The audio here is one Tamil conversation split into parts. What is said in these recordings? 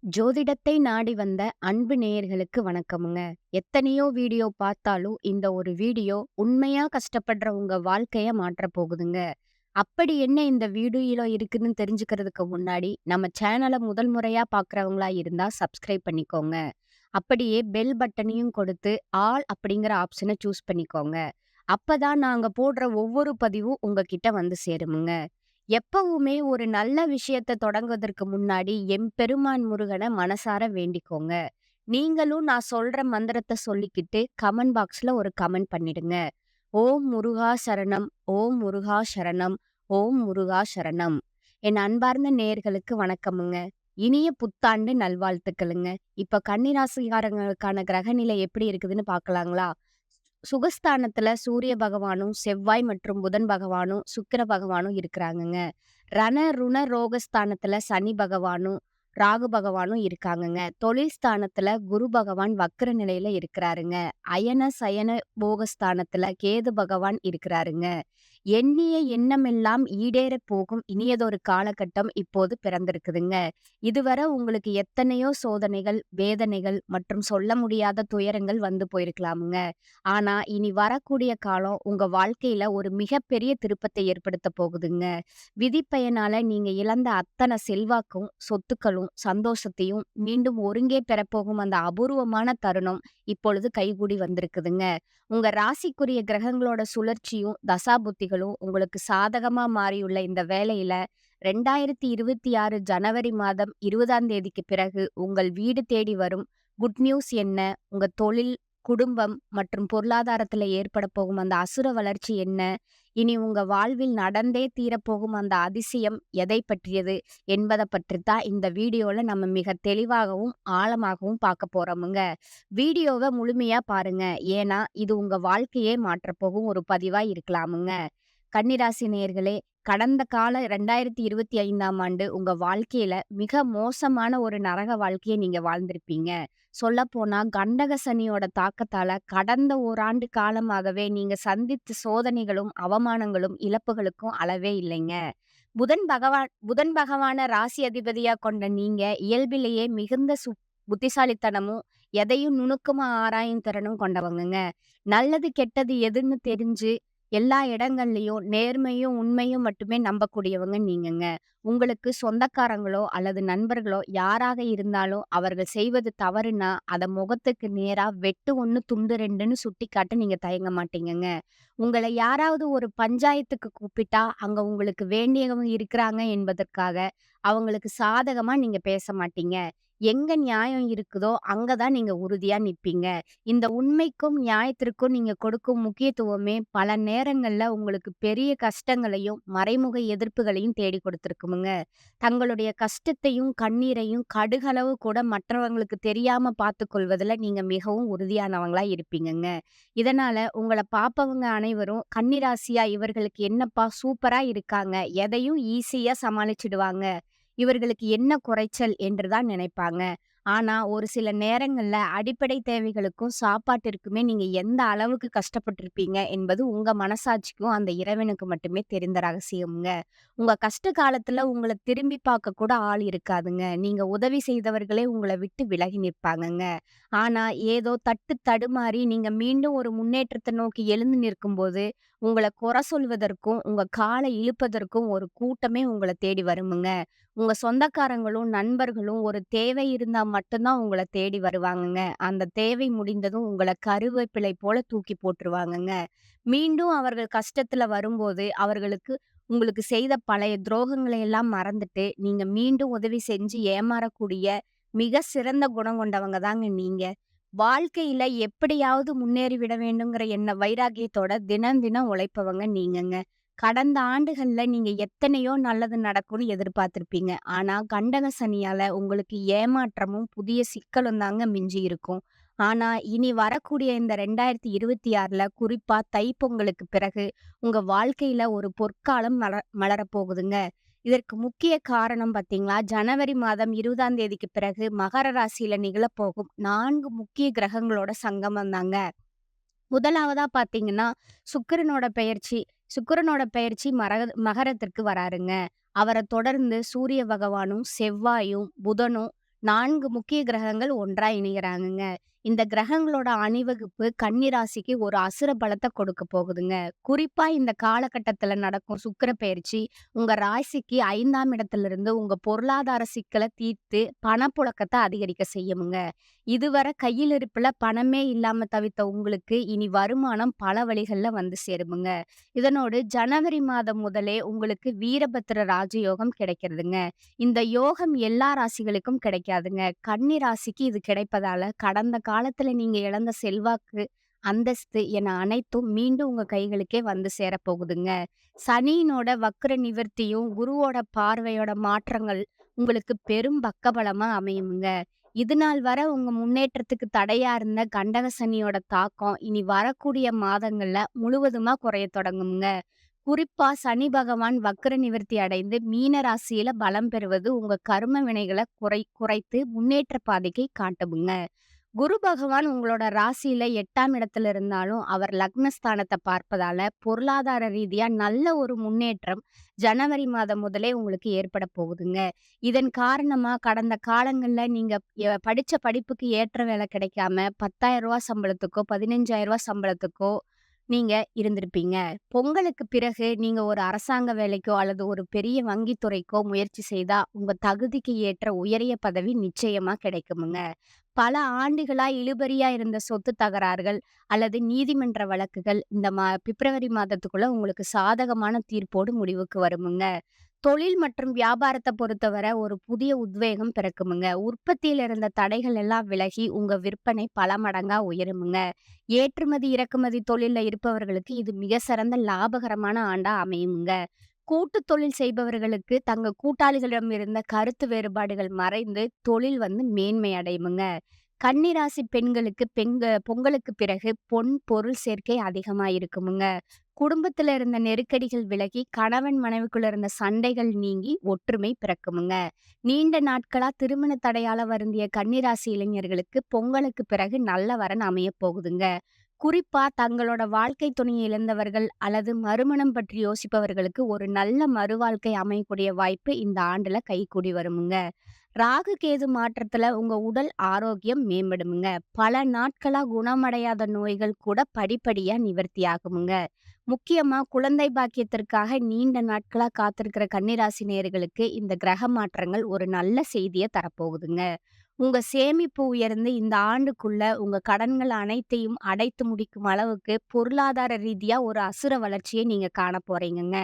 ஜோதிடத்தை நாடி வந்த அன்பு நேயர்களுக்கு வணக்கமுங்க. எத்தனையோ வீடியோ பார்த்தாலும், இந்த ஒரு வீடியோ உண்மையா கஷ்டப்படுற உங்க வாழ்க்கைய மாற்றப் போகுதுங்க. அப்படி என்ன இந்த வீடியோல இருக்குன்னு தெரிஞ்சுக்கிறதுக்கு முன்னாடி, நம்ம சேனல முதல் முறையா பார்க்குறவங்களா இருந்தா சப்ஸ்கிரைப் பண்ணிக்கோங்க. அப்படியே பெல் பட்டனையும் கொடுத்து, ஆல் அப்படிங்கிற ஆப்ஷன சூஸ் பண்ணிக்கோங்க. அப்பதான் நாங்க போடுற ஒவ்வொரு பதிவும் உங்ககிட்ட வந்து சேருமுங்க. எப்பவுமே ஒரு நல்ல விஷயத்த தொடங்குவதற்கு முன்னாடி எம்பெருமான் முருகனை மனசார வேண்டிக்கோங்க. நீங்களும் நான் சொல்ற மந்திரத்த சொல்லிக்கிட்டு கமெண்ட் பாக்ஸ்ல ஒரு கமெண்ட் பண்ணிடுங்க. ஓம் முருகா சரணம், ஓம் முருகா சரணம், ஓம் முருகா சரணம். என் அன்பார்ந்த நேயர்களுக்கு வணக்கமுங்க. இனிய புத்தாண்டு நல்வாழ்த்துக்களுங்க. இப்ப கன்னிராசிக்காரங்களுக்கான கிரகநிலை எப்படி இருக்குதுன்னு பார்க்கலாங்களா? சுகஸ்தானத்துல சூரிய பகவானும், செவ்வாய் மற்றும் புதன் பகவானும், சுக்கிர பகவானும் இருக்கிறாங்கங்க. ருண ரோகஸ்தானத்துல சனி பகவானும், ராகு பகவானும் இருக்காங்கங்க. தொழில் ஸ்தானத்துல குரு பகவான் வக்ர நிலையில இருக்கிறாருங்க. அயன சயன போகஸ்தானத்துல கேது பகவான் இருக்கிறாருங்க. எண்ணிய எண்ணமெல்லாம் ஈடேறப் போகும் இனியதொரு காலகட்டம் இப்போது பிறந்திருக்குதுங்க. இதுவரை உங்களுக்கு எத்தனையோ சோதனைகள், வேதனைகள் மற்றும் சொல்ல முடியாத துயரங்கள் வந்து போயிருக்கலாமுங்க. ஆனா, இனி வரக்கூடிய காலம் உங்க வாழ்க்கையில ஒரு மிகப்பெரிய திருப்பத்தை ஏற்படுத்த போகுதுங்க. விதி பயனால நீங்க இழந்த அத்தன செல்வாக்கும், சொத்துக்களும், சந்தோஷத்தையும் மீண்டும் ஒருங்கே பெறப்போகும் அந்த அபூர்வமான தருணம் இப்பொழுது கைகூடி வந்திருக்குதுங்க. உங்க ராசிக்குரிய கிரகங்களோட சுழற்சியும், தசாபுத்திகளும் உங்களுக்கு சாதகமா மாறியுள்ள இந்த வேளையில 2026 ஜனவரி மாதம் 20ஆம் தேதிக்கு பிறகு உங்கள் வீடு தேடி வரும் குட் நியூஸ் என்ன? உங்க தொழில், குடும்பம் மற்றும் பொருளாதாரத்துல ஏற்பட போகும் அந்த அசுர வளர்ச்சி என்ன? இனி உங்க வாழ்வில் நடந்தே தீரப்போகும் அந்த அதிசயம் எதை பற்றியது என்பதை பற்றித்தான் இந்த வீடியோல நம்ம மிக தெளிவாகவும் ஆழமாகவும் பார்க்க போறோமுங்க. வீடியோவை முழுமையா பாருங்க. ஏன்னா இது உங்க வாழ்க்கையே மாற்றப் போகும் ஒரு பதிவா இருக்கலாமுங்க. கன்னிராசி நேயர்களே, கடந்த கால 2025ஆம் ஆண்டு உங்க வாழ்க்கையில மிக மோசமான ஒரு நரக வாழ்க்கைய நீங்க வாழ்ந்திருப்பீங்க. சொல்லப்போனா கண்டக சனியோட தாக்கத்தால கடந்த ஓராண்டு காலமாகவே நீங்க சந்தித்த சோதனைகளும், அவமானங்களும், இழப்புகளுக்கும் அளவே இல்லைங்க. புதன் பகவான ராசி அதிபதியா கொண்ட நீங்க இயல்பிலேயே மிகுந்த புத்திசாலித்தனமும், எதையும் நுணுக்கமா ஆராயும் திறனும் கொண்டவங்கங்க. நல்லது, கெட்டது எதுன்னு தெரிஞ்சு எல்லா இடங்கள்லயும் நேர்மையும், உண்மையும் மட்டுமே நம்பக்கூடியவங்க நீங்கங்க. உங்களுக்கு சொந்தக்காரங்களோ அல்லது நண்பர்களோ யாராக இருந்தாலும் அவர்கள் செய்வது தவறுனா, அத முகத்துக்கு நேரா வெட்டு 1 துண்டு 2ன்னு சுட்டிக்காட்ட நீங்க தயங்க மாட்டீங்கங்க. உங்கள யாராவது ஒரு பஞ்சாயத்துக்கு கூப்பிட்டா, அங்க உங்களுக்கு வேண்டியவங்க இருக்கிறாங்க என்பதற்காக, அவங்களுக்கு சாதகமா நீங்க பேச மாட்டீங்க. எங்க நியாயம் இருக்குதோ, அங்க தான் நீங்க உறுதியா நிப்பீங்க. இந்த உண்மைக்கும், நியாயத்திற்கும் நீங்க கொடுக்கும் முக்கியத்துவமே பல நேரங்கள்ல உங்களுக்கு பெரிய கஷ்டங்களையும், மறைமுக எதிர்ப்புகளையும் தேடி கொடுத்திருக்குமுங்க. தங்களுடைய கஷ்டத்தையும், கண்ணீரையும் கடுகளவு கூட மற்றவங்களுக்கு தெரியாம பார்த்துக் கொள்வதுல நீங்க மிகவும் உறுதியானவங்களா இருப்பீங்கங்க. இதனால உங்கள பார்ப்பவங்க அனைவரும் கன்னிராசியா இவர்களுக்கு என்னப்பா சூப்பரா இருக்காங்க. எதையும் ஈஸியா சமாளிச்சுடுவாங்க. இவர்களுக்கு என்ன குறைச்சல் என்று தான் நினைப்பாங்க. ஆனா, ஒரு சில நேரங்கள்ல அடிப்படை தேவைகளுக்கும், சாப்பாட்டிற்குமே நீங்க எந்த அளவுக்கு கஷ்டப்பட்டுருப்பீங்க என்பது உங்க மனசாட்சிக்கும், அந்த இறைவனுக்கு மட்டுமே தெரிந்த ரகசியம்ங்க. உங்க கஷ்ட காலத்துல உங்கள திரும்பி பார்க்க கூட ஆள் இருக்காதுங்க. நீங்க உதவி செய்தவர்களே உங்கள விட்டு விலகி நிற்பாங்கங்க. ஆனா, ஏதோ தடுமாறி நீங்க மீண்டும் ஒரு முன்னேற்றத்த நோக்கி எழுந்து நிற்கும்போது, உங்கள குறை சொல்வதற்கும், உங்க கால இழுப்பதற்கும் ஒரு கூட்டமே உங்கள தேடி வருமுங்க. உங்க சொந்தக்காரங்களும், நண்பர்களும் ஒரு தேவை இருந்தா மட்டும் தான் உங்கள தேடி வருவாங்கங்க. அந்த தேவை முடிந்ததும் உங்கள கருவேப்பிலை போல தூக்கி போட்டுருவாங்கங்க. மீண்டும் அவர்கள் கஷ்டத்துல வரும்போது, உங்களுக்கு செய்த பழைய துரோகங்களை எல்லாம் மறந்துட்டு, நீங்க மீண்டும் உதவி செஞ்சு ஏமாறக்கூடிய மிக சிறந்த குணம் கொண்டவங்க தாங்க நீங்க. வாழ்க்கையில எப்படியாவது முன்னேறி விட வேண்டுங்கிற வைராக்கியத்தோட தினம் தினம் உழைப்பவங்க நீங்கங்க. கடந்த ஆண்டுகள்ல நீங்க எத்தனையோ நல்லது நடக்கும்னு எதிர்பார்த்திருப்பீங்க. ஆனா கண்டக சனியால உங்களுக்கு ஏமாற்றமும், புதிய சிக்கலும் தாங்க மிஞ்சி இருக்கும். ஆனா இனி வரக்கூடிய இந்த 2026ல குறிப்பா தைப்பொங்கலுக்கு பிறகு உங்க வாழ்க்கையில ஒரு பொற்காலம் மலரப் போகுதுங்க. இதற்கு முக்கிய காரணம் பார்த்தீங்களா, ஜனவரி மாதம் 20ஆம் தேதிக்கு பிறகு மகர ராசியில நிகழப்போகும் 4 முக்கிய கிரகங்களோட சங்கமம் தாங்க. முதலாவதா பார்த்தீங்கன்னா, சுக்கிரனோட பெயர்ச்சி. சுக்கிரனோட பெயர்ச்சி மகரத்திற்கு வராருங்க. அவர தொடர்ந்து சூரிய பகவானும், செவ்வாயும், புதனும் 4 முக்கிய கிரகங்கள் ஒன்றா இணையறாங்கங்க. இந்த கிரகங்களோட அணிவகுப்பு கன்னி ராசிக்கு ஒரு அசுர பலத்த கொடுக்க போகுதுங்க. குறிப்பா இந்த காலகட்டத்துல நடக்கும் சுக்கிர பெயர்ச்சி, உங்க ராசிக்கு 5ஆம் இடத்திலிருந்து உங்க பொருளாதார சிக்கல தீர்த்து பணப்புழக்கத்த அதிகரிக்க செய்யுமுங்க. இதுவரை கையில் இருப்புல பணமே இல்லாம தவித்த உங்களுக்கு இனி வருமானம் பல வழிகள்ல வந்து சேருமுங்க. இதனோடு ஜனவரி மாதம் முதலே உங்களுக்கு வீரபத்திர ராஜயோகம் கிடைக்கிறதுங்க. இந்த யோகம் எல்லா ராசிகளுக்கும் கிடைக்காதுங்க. கன்னி ராசிக்கு இது கிடைப்பதால கடந்த காலத்துல நீங்க இழந்த செல்வாக்கு, அந்தஸ்து என அனைத்தும் மீண்டும் உங்க கைகளுக்கே வந்து சேரப்போகுதுங்க. சனியினோட வக்ர நிவர்த்தியும், குருவோட பார்வையோட மாற்றங்கள் உங்களுக்கு பெரும் பக்கபலமா அமையுமுங்க. இதுநாள் வரை உங்க முன்னேற்றத்துக்கு தடையா இருந்த கண்டக சனியோட தாக்கம் இனி வரக்கூடிய மாதங்கள்ல முழுவதுமா குறையத் தொடங்குமுங்க. குறிப்பா சனி பகவான் வக்ர நிவர்த்தி அடைந்து மீன ராசியில பலம் பெறுவது உங்க கர்ம வினைகளை குறைத்து முன்னேற்ற பாதைக்கு காட்டுமுங்க. குரு பகவான் உங்களோட ராசியில 8ஆம் இடத்துல இருந்தாலும் அவர் லக்னஸ்தானத்தை பார்ப்பதால பொருளாதார ரீதியா நல்ல ஒரு முன்னேற்றம் ஜனவரி மாதம் முதலே உங்களுக்கு ஏற்பட போகுதுங்க. இதன் காரணமா கடந்த காலங்கள்ல நீங்க படிச்ச படிப்புக்கு ஏற்ற வேலை கிடைக்காம ரூ. 10,000 சம்பளத்துக்கோ, ரூ. 15,000 சம்பளத்துக்கோ நீங்க இருந்திருப்பீங்க. பொங்கலுக்கு பிறகு நீங்க ஒரு அரசாங்க வேலைக்கோ அல்லது ஒரு பெரிய வங்கித் துறைக்கோ முயற்சி செய்தா உங்க தகுதிக்கு ஏற்ற உயரிய பதவி நிச்சயமா கிடைக்குமுங்க. பல ஆண்டுகளா இழுபறியா இருந்த சொத்து தகராறுகள் அல்லது நீதிமன்ற வழக்குகள் இந்த பிப்ரவரி மாதத்துக்குள்ள உங்களுக்கு சாதகமான தீர்ப்போடு முடிவுக்கு வருமுங்க. தொழில் மற்றும் வியாபாரத்தை பொறுத்தவரை ஒரு புதிய உத்வேகம் பிறக்குமுங்க. உற்பத்தியில இருந்த தடைகள் எல்லாம் விலகி உங்க விற்பனை பல மடங்கா உயருமுங்க. ஏற்றுமதி இறக்குமதி தொழில்ல இருப்பவர்களுக்கு இது மிக சிறந்த லாபகரமான ஆண்டா அமையுமுங்க. கூட்டு தொழில் செய்பவர்களுக்கு தங்க கூட்டாளிகளிடம் இருந்த கருத்து வேறுபாடுகள் மறைந்து தொழில் மேன்மை அடையுமுங்க. கன்னிராசி பெண்களுக்கு பொங்கலுக்கு பிறகு பொன் பொருள் சேர்க்கை அதிகமா இருக்குமுங்க. குடும்பத்துல இருந்த நெருக்கடிகள் விலகி கணவன் மனைவிக்குள்ள இருந்த சண்டைகள் நீங்கி ஒற்றுமை பிறக்குமுங்க. நீண்ட நாட்களா திருமண தடையால வருந்திய கன்னிராசி இளைஞர்களுக்கு பொங்கலுக்கு பிறகு நல்ல வரன் அமைய போகுதுங்க. குறிப்பா தங்களோட வாழ்க்கை துணையை இழந்தவர்கள் அல்லது மறுமணம் பற்றி யோசிப்பவர்களுக்கு ஒரு நல்ல மறுவாழ்க்கை அமையக்கூடிய வாய்ப்பு இந்த ஆண்டுல கைகூடி வருமுங்க. ராகு கேது மாற்றத்துல உங்க உடல் ஆரோக்கியம் மேம்படுமுங்க. பல நாட்களா குணமடையாத நோய்கள் கூட படிப்படியா நிவர்த்தி ஆகுமுங்க. முக்கியமா குழந்தை பாக்கியத்திற்காக நீண்ட நாட்களா காத்திருக்கிற கன்னிராசி நேயர்களுக்கு இந்த கிரக மாற்றங்கள் ஒரு நல்ல செய்தியை தரப்போகுதுங்க. உங்க சேமிப்பு உயர்ந்து இந்த ஆண்டுக்குள்ள உங்க கடன்கள் அனைத்தையும் அடைத்து முடிக்கும் அளவுக்கு பொருளாதார ரீதியா ஒரு அசுர வளர்ச்சியை நீங்க காண போறீங்கங்க.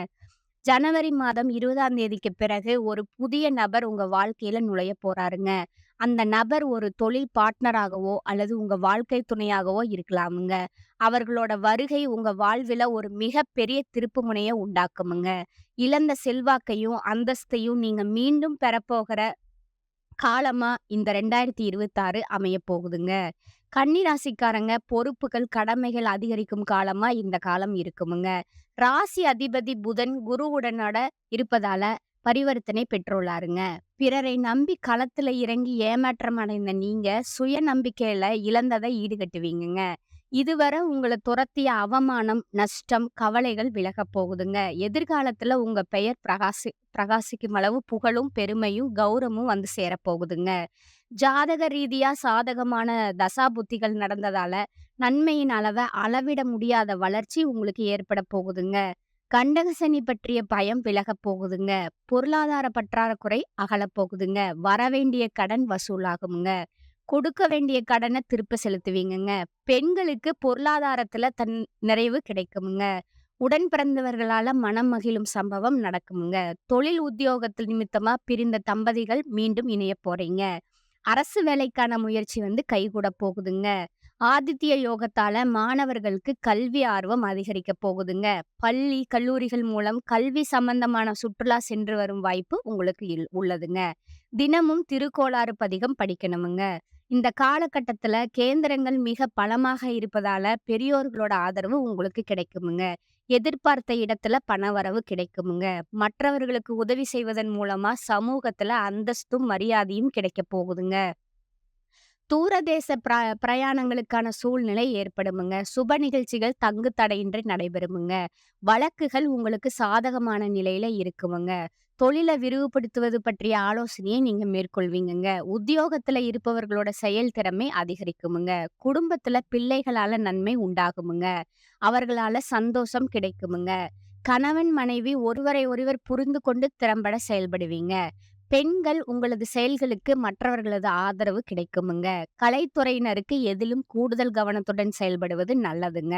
ஜனவரி மாதம் 20ஆம் தேதிக்கு பிறகு ஒரு புதிய நபர் உங்க வாழ்க்கையில நுழைய போறாருங்க. அந்த நபர் ஒரு தொழில் பார்ட்னராகவோ அல்லது உங்க வாழ்க்கை துணையாகவோ இருக்கலாமுங்க. அவர்களோட வருகை உங்க வாழ்வில ஒரு மிகப்பெரிய திருப்பு முனைய உண்டாக்குமுங்க. இழந்த செல்வாக்கையும் அந்தஸ்தையும் நீங்க மீண்டும் பெறப்போகிற காலமா இந்த 2026 அமையப் போகுதுங்க. கன்னி ராசிக்காரங்க பொறுப்புகள், கடமைகள் அதிகரிக்கும் காலமா இந்த காலம் இருக்குமுங்க. ராசி அதிபதி புதன் குருவுடனோட இருப்பதால பரிவர்த்தனை பெற்றுள்ளாருங்க. பிறரை நம்பி களத்துல இறங்கி ஏமாற்றம் அடைந்த நீங்க சுய நம்பிக்கையில இழந்ததை ஈடுகட்டுவீங்கங்க. இதுவரை உங்கள துரத்திய அவமானம், நஷ்டம், கவலைகள் விலகப் போகுதுங்க. எதிர்காலத்துல உங்க பெயர் பிரகாசிக்கும் அளவு புகழும், பெருமையும், கௌரவமும் வந்து சேரப்போகுதுங்க. ஜாதக ரீதியா சாதகமான தசாபுத்திகள் நடந்ததால நன்மையின் அளவிட முடியாத வளர்ச்சி உங்களுக்கு ஏற்பட போகுதுங்க. கண்டக சனி பற்றிய பயம் விலகப் போகுதுங்க. பொருளாதார பற்றாக்குறை அகலப் போகுதுங்க. வரவேண்டிய கடன் வசூலாகுமுங்க. கொடுக்க வேண்டிய கடனை திருப்ப செலுத்துவீங்கங்க. பெண்களுக்கு பொருளாதாரத்துல நிறைவு கிடைக்குமுங்க. உடன் பிறந்தவர்களால மனம் மகிழும் சம்பவம் நடக்குமுங்க. தொழில் உத்தியோகத்தில் நிமித்தமா பிரிந்த தம்பதிகள் மீண்டும் இணைய போறீங்க. அரசு வேலைக்கான முயற்சி கைகூட போகுதுங்க. ஆதித்ய யோகத்தால மாணவர்களுக்கு கல்வி ஆர்வம் அதிகரிக்க போகுதுங்க. பள்ளி, கல்லூரிகள் மூலம் கல்வி சம்பந்தமான சுற்றுலா சென்று வரும் வாய்ப்பு உங்களுக்கு உள்ளதுங்க. தினமும் திருக்கோளாறு பதிகம் படிக்கணுமுங்க. இந்த காலகட்டத்துல கேந்திரங்கள் மிக பலமாக இருப்பதால பெரியோர்களோட ஆதரவு உங்களுக்கு கிடைக்குமுங்க. எதிர்பார்த்த இடத்துல பணவரவு கிடைக்குமுங்க. மற்றவர்களுக்கு உதவி செய்வதன் மூலமா சமூகத்துல அந்தஸ்தும் மரியாதையும் கிடைக்க போகுதுங்க. தூரதேச பிரயாணங்களுக்கான சூழ்நிலை ஏற்படுமுங்க. சுப நிகழ்ச்சிகள் தங்கு தடையின்றி நடைபெறுமுங்க. வழக்குகள் உங்களுக்கு சாதகமான நிலையில இருக்குமுங்க. தொழில விரிவுபடுத்துவது பற்றிய ஆலோசனையை நீங்க மேற்கொள்வீங்கங்க. உத்தியோகத்துல இருப்பவர்களோட செயல்திறமை அதிகரிக்குமுங்க. குடும்பத்துல பிள்ளைகளால நன்மை உண்டாகுமுங்க. அவர்களால சந்தோஷம் கிடைக்குமுங்க. கணவன், மனைவி ஒருவரை ஒருவர் புரிந்து கொண்டு திறம்பட செயல்படுவீங்க. பெண்கள் உங்களது செயல்களுக்கு மற்றவர்களது ஆதரவு கிடைக்குமுங்க. கலைத்துறையினருக்கு எதிலும் கூடுதல் கவனத்துடன் செயல்படுவது நல்லதுங்க.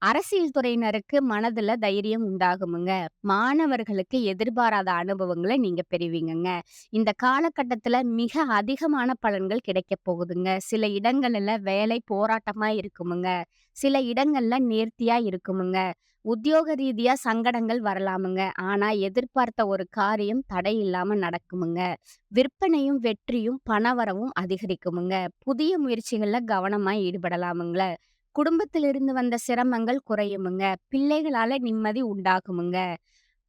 அரசியல் துறையினருக்கு மனதுல தைரியம் உண்டாகுமுங்க. மாணவர்களுக்கு எதிர்பாராத அனுபவங்கள நீங்க பெறுவீங்கங்க. இந்த காலகட்டத்துல மிக அதிகமான பலன்கள் கிடைக்கப் போகுதுங்க. சில இடங்கள்ல வேலை போராட்டமா இருக்குமுங்க. சில இடங்கள்ல நேர்த்தியா இருக்குமுங்க. உத்தியோக ரீதியா சங்கடங்கள் வரலாமுங்க. ஆனா எதிர்பார்த்த ஒரு காரியம் தடை இல்லாம நடக்குமுங்க. விற்பனையும் வெற்றியும் பணவரவும் அதிகரிக்குமுங்க. புதிய முயற்சிகள்ல கவனமா ஈடுபடலாமுங்கள. குடும்பத்திலிருந்து வந்த சிரமங்கள் குறையுமுங்க. பிள்ளைகளால நிம்மதி உண்டாகுமுங்க.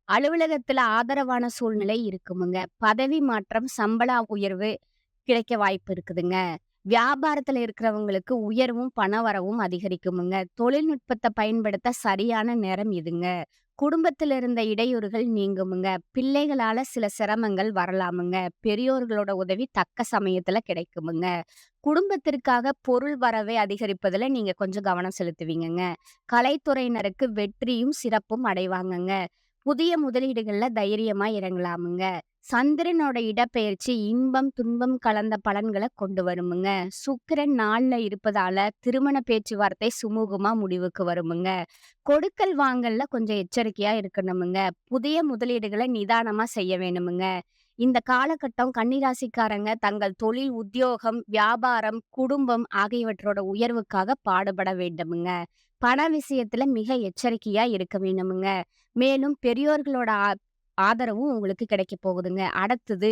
அலுவலகத்துல ஆதரவான சூழ்நிலை இருக்குமுங்க. பதவி மாற்றம், சம்பள உயர்வு கிடைக்க வாய்ப்பு இருக்குதுங்க. வியாபாரத்துல இருக்கிறவங்களுக்கு உயர்வும் பணவரவும் அதிகரிக்குமுங்க. தொழில்நுட்பத்தை பயன்படுத்த சரியான நேரம் இதுங்க. குடும்பத்துல இருந்த இடையூறுகள் நீங்குமுங்க. பிள்ளைகளால சில சிரமங்கள் வரலாமுங்க. பெரியோர்களோட உதவி தக்க சமயத்துல கிடைக்குமுங்க. குடும்பத்திற்காக பொருள் வரவை அதிகரிப்பதுல நீங்க கொஞ்சம் கவனம் செலுத்துவீங்கங்க. கலைத்துறையினருக்கு வெற்றியும் சிறப்பும் அடைவாங்கங்க. புதிய முதலீடுகள்ல தைரியமா இறங்கலாமுங்க. சந்திரனோட இடப்பெயர்ச்சி இன்பம், துன்பம் கலந்த பலன்கள கொண்டு வருமுங்க. சுக்கிரன் 4ல இருப்பதால திருமண பேச்சுவார்த்தை சுமூகமா முடிவுக்கு வருமுங்க. கொடுக்கல் வாங்கல்ல கொஞ்சம் எச்சரிக்கையா இருக்கணுமுங்க. புதிய முதலீடுகள நிதானமா செய்ய வேணுமுங்க. இந்த காலகட்டம் கன்னிராசிக்காரங்க தங்கள் தொழில், உத்தியோகம், வியாபாரம், குடும்பம் ஆகியவற்றோட உயர்வுக்காக பாடுபட வேண்டுமுங்க. பண விஷயத்துல மிக எச்சரிக்கையா இருக்க வேணுமுங்க. மேலும் பெரியோர்களோட ஆதரவும் உங்களுக்கு கிடைக்க போகுதுங்க. அடுத்தது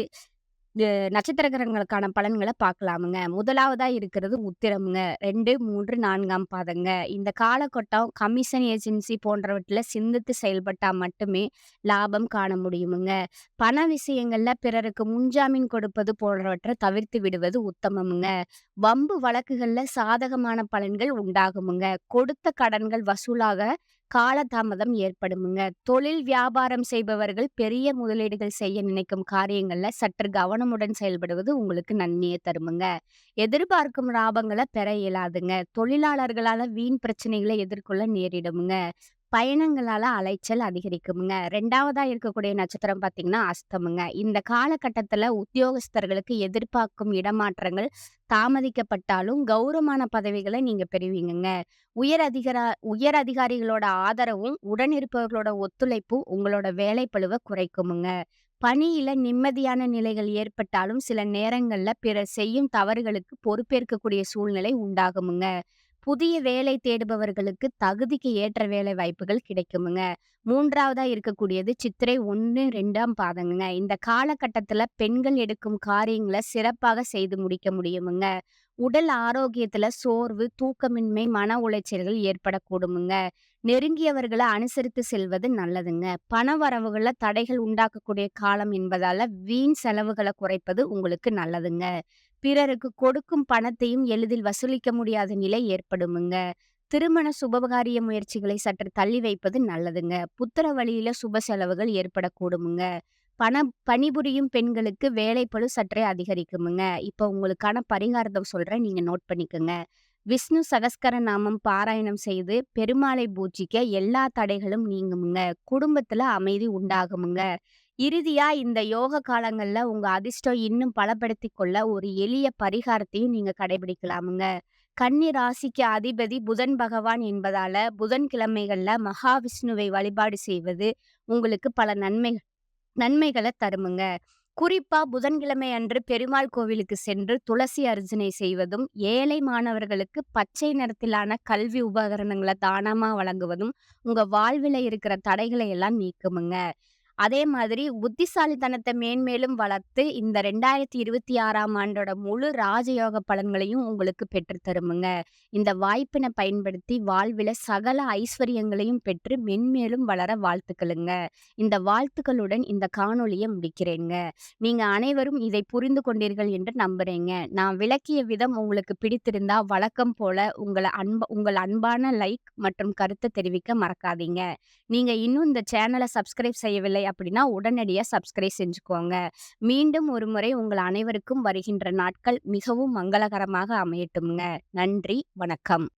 நட்சத்திர கிரகங்களுக்கான பலன்கள பார்க்கலாமுங்க. முதலாவதா இருக்கிறது உத்திரம்ங்க. 2, 3, 4ஆம் பாதங்க. இந்த காலகட்டம் கமிஷன் ஏஜென்சி போன்றவற்றில சிந்தித்து செயல்பட்டா மட்டுமே லாபம் காண முடியுமுங்க. பண விஷயங்கள்ல பிறருக்கு முன்ஜாமீன் கொடுப்பது போன்றவற்றை தவிர்த்து விடுவது உத்தமமுங்க. வம்பு வழக்குகள்ல சாதகமான பலன்கள் உண்டாகுமுங்க. கொடுத்த கடன்கள் வசூலாக காலதாமதம் ஏற்படுமுங்க. தொழில் வியாபாரம் செய்பவர்கள் பெரிய முதலீடுகள் செய்ய நினைக்கும் காரியங்கள்ல சற்று கவனமுடன் செயல்படுவது உங்களுக்கு நன்மையை தருமுங்க. எதிர்பார்க்கும் லாபங்கள பெற இயலாதுங்க. தொழிலாளர்களால வீண் பிரச்சனைகளை எதிர்கொள்ள நேரிடுமுங்க. பயணங்களால அலைச்சல் அதிகரிக்குமுங்க. 2வதா இருக்கக்கூடிய நட்சத்திரம் பார்த்தீங்கன்னா அஸ்தமுங்க. இந்த காலகட்டத்துல உத்தியோகஸ்தர்களுக்கு எதிர்பார்க்கும் இடமாற்றங்கள் தாமதிக்கப்பட்டாலும் கௌரவமான பதவிகளை நீங்க பெறுவீங்கங்க. உயர் அதிகார உயர் அதிகாரிகளோட ஆதரவும் உடன் இருப்பவர்களோட ஒத்துழைப்பும் உங்களோட வேலைப்பளுவை குறைக்குமுங்க. பணியில நிம்மதியான நிலைகள் ஏற்பட்டாலும் சில நேரங்கள்ல பிறர் செய்யும் தவறுகளுக்கு பொறுப்பேற்கக்கூடிய சூழ்நிலை உண்டாகுமுங்க. புதிய வேலை தேடுபவர்களுக்கு தகுதிக்கு ஏற்ற வேலை வாய்ப்புகள் கிடைக்குமுங்க. 3வதா இருக்கக்கூடியது சித்திரை 1, 2ஆம் பாதங்கங்க. இந்த காலகட்டத்துல பெண்கள் எடுக்கும் காரியங்கள சிறப்பாக செய்து முடிக்க முடியுமுங்க. உடல் ஆரோக்கியத்துல சோர்வு, தூக்கமின்மை, மன உளைச்சல்கள் ஏற்படக்கூடுமுங்க. நெருங்கியவர்கள அனுசரித்து செல்வது நல்லதுங்க. பண வரவுகள்ல தடைகள் உண்டாக்கக்கூடிய காலம் என்பதால வீண் செலவுகள குறைப்பது உங்களுக்கு நல்லதுங்க. பிறருக்கு கொடுக்கும் பணத்தையும் எளிதில் வசூலிக்க முடியாத நிலை ஏற்படுமுங்க. திருமண சுபகாரிய முயற்சிகளை சற்று தள்ளி வைப்பது நல்லதுங்க. புத்திர வழியில சுப செலவுகள் ஏற்படக்கூடுமுங்க. பணிபுரியும் பெண்களுக்கு வேலைப்பளு சற்றே அதிகரிக்குமுங்க. இப்போ உங்களுக்கான பரிகாரத்தை சொல்றேன், நீங்க நோட் பண்ணிக்கோங்க. விஷ்ணு சகஸ்கர நாமம் பாராயணம் செய்து பெருமாளை பூஜிக்க எல்லா தடைகளும் நீங்குமுங்க. குடும்பத்துல அமைதி உண்டாகுமுங்க. இறுதியா இந்த யோக காலங்கள்ல உங்க அதிர்ஷ்டம் இன்னும் பலப்படுத்திக் கொள்ள ஒரு எளிய பரிகாரத்தையும் நீங்க கடைபிடிக்கலாமுங்க. கன்னி ராசிக்கு அதிபதி புதன் பகவான் என்பதால புதன்கிழமைகள்ல மகாவிஷ்ணுவை வழிபாடு செய்வது உங்களுக்கு பல நன்மைகளை தருமுங்க. குறிப்பா புதன்கிழமை அன்று பெருமாள் கோவிலுக்கு சென்று துளசி அர்ச்சனை செய்வதும், ஏழை மாணவர்களுக்கு பச்சை நிறத்திலான கல்வி உபகரணங்களை தானமா வழங்குவதும் உங்க வாழ்வில இருக்கிற தடைகளை எல்லாம் நீக்குமுங்க. அதே மாதிரி புத்திசாலித்தனத்தை மேன்மேலும் வளர்த்து இந்த 2026ஆம் ஆண்டோட முழு ராஜயோக பலன்களையும் உங்களுக்கு பெற்றுத் தருமுங்க. இந்த வாய்ப்பினை பயன்படுத்தி வாழ்வில சகல ஐஸ்வர்யங்களையும் பெற்று மென்மேலும் வளர வாழ்த்துக்களுங்க. இந்த வாழ்த்துக்களுடன் இந்த காணொளியை முடிக்கிறேங்க. நீங்க அனைவரும் இதை புரிந்து கொண்டீர்கள் என்று நம்புறேங்க. நான் விளக்கிய விதம் உங்களுக்கு பிடித்திருந்தா வழக்கம் போல உங்கள் அன்பான லைக் மற்றும் கருத்தை தெரிவிக்க மறக்காதீங்க. நீங்க இன்னும் இந்த சேனலை சப்ஸ்கிரைப் செய்யவில்லை செய்யவில்லை அப்படின்னா உடனடியா சப்ஸ்கிரைப் செஞ்சுக்கோங்க. மீண்டும் ஒரு முறை உங்கள் அனைவருக்கும் வருகின்ற நாட்கள் மிகவும் மங்களகரமாக அமையட்டும்ங்க. நன்றி, வணக்கம்.